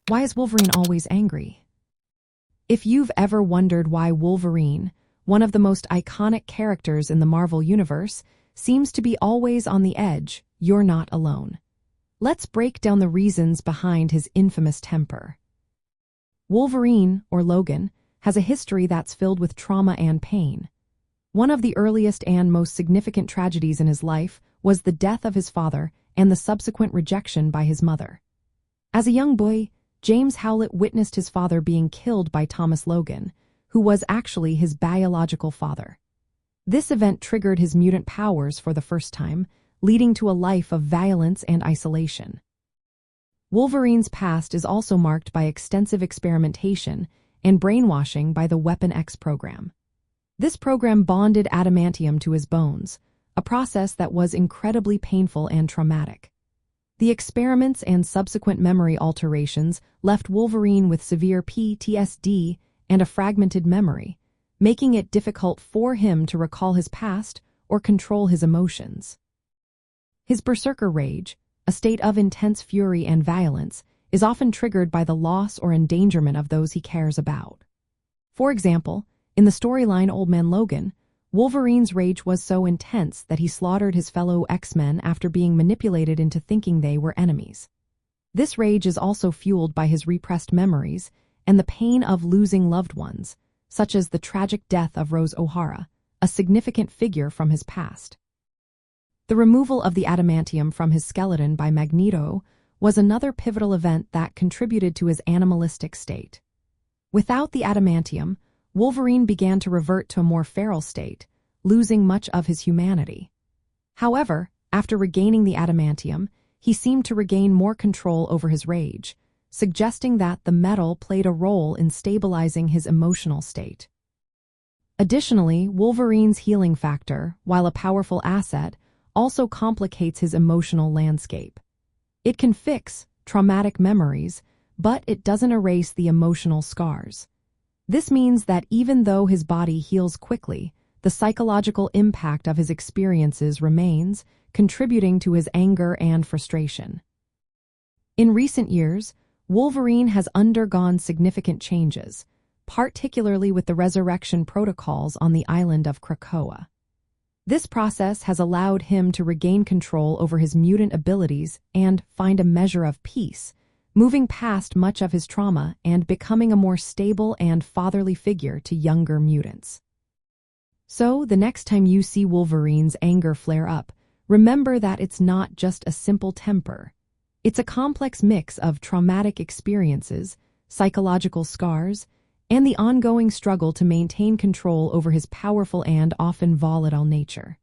Why is Wolverine always angry? If you've ever wondered why Wolverine, one of the most iconic characters in the Marvel Universe, seems to be always on the edge, you're not alone. Let's break down the reasons behind his infamous temper. Wolverine, or Logan, has a history that's filled with trauma and pain. One of the earliest and most significant tragedies in his life was the death of his father and the subsequent rejection by his mother. As a young boy, James Howlett witnessed his father being killed by Thomas Logan, who was actually his biological father. This event triggered his mutant powers for the first time, leading to a life of violence and isolation. Wolverine's past is also marked by extensive experimentation and brainwashing by the Weapon X program. This program bonded adamantium to his bones, a process that was incredibly painful and traumatic. The experiments and subsequent memory alterations left Wolverine with severe PTSD and a fragmented memory, making it difficult for him to recall his past or control his emotions. His Berserker rage, a state of intense fury and violence, is often triggered by the loss or endangerment of those he cares about. For example, in the storyline Old Man Logan, Wolverine's rage was so intense that he slaughtered his fellow X-Men after being manipulated into thinking they were enemies. This rage is also fueled by his repressed memories and the pain of losing loved ones, such as the tragic death of Rose O'Hara, a significant figure from his past. The removal of the adamantium from his skeleton by Magneto was another pivotal event that contributed to his animalistic state. Without the adamantium, Wolverine began to revert to a more feral state, losing much of his humanity. However, after regaining the adamantium, he seemed to regain more control over his rage, suggesting that the metal played a role in stabilizing his emotional state. Additionally, Wolverine's healing factor, while a powerful asset, also complicates his emotional landscape. It can fix traumatic memories, but it doesn't erase the emotional scars. This means that even though his body heals quickly, the psychological impact of his experiences remains, contributing to his anger and frustration. In recent years, Wolverine has undergone significant changes, particularly with the resurrection protocols on the island of Krakoa. This process has allowed him to regain control over his mutant abilities and find a measure of peace, moving past much of his trauma and becoming a more stable and fatherly figure to younger mutants. So, the next time you see Wolverine's anger flare up, remember that it's not just a simple temper. It's a complex mix of traumatic experiences, psychological scars, and the ongoing struggle to maintain control over his powerful and often volatile nature.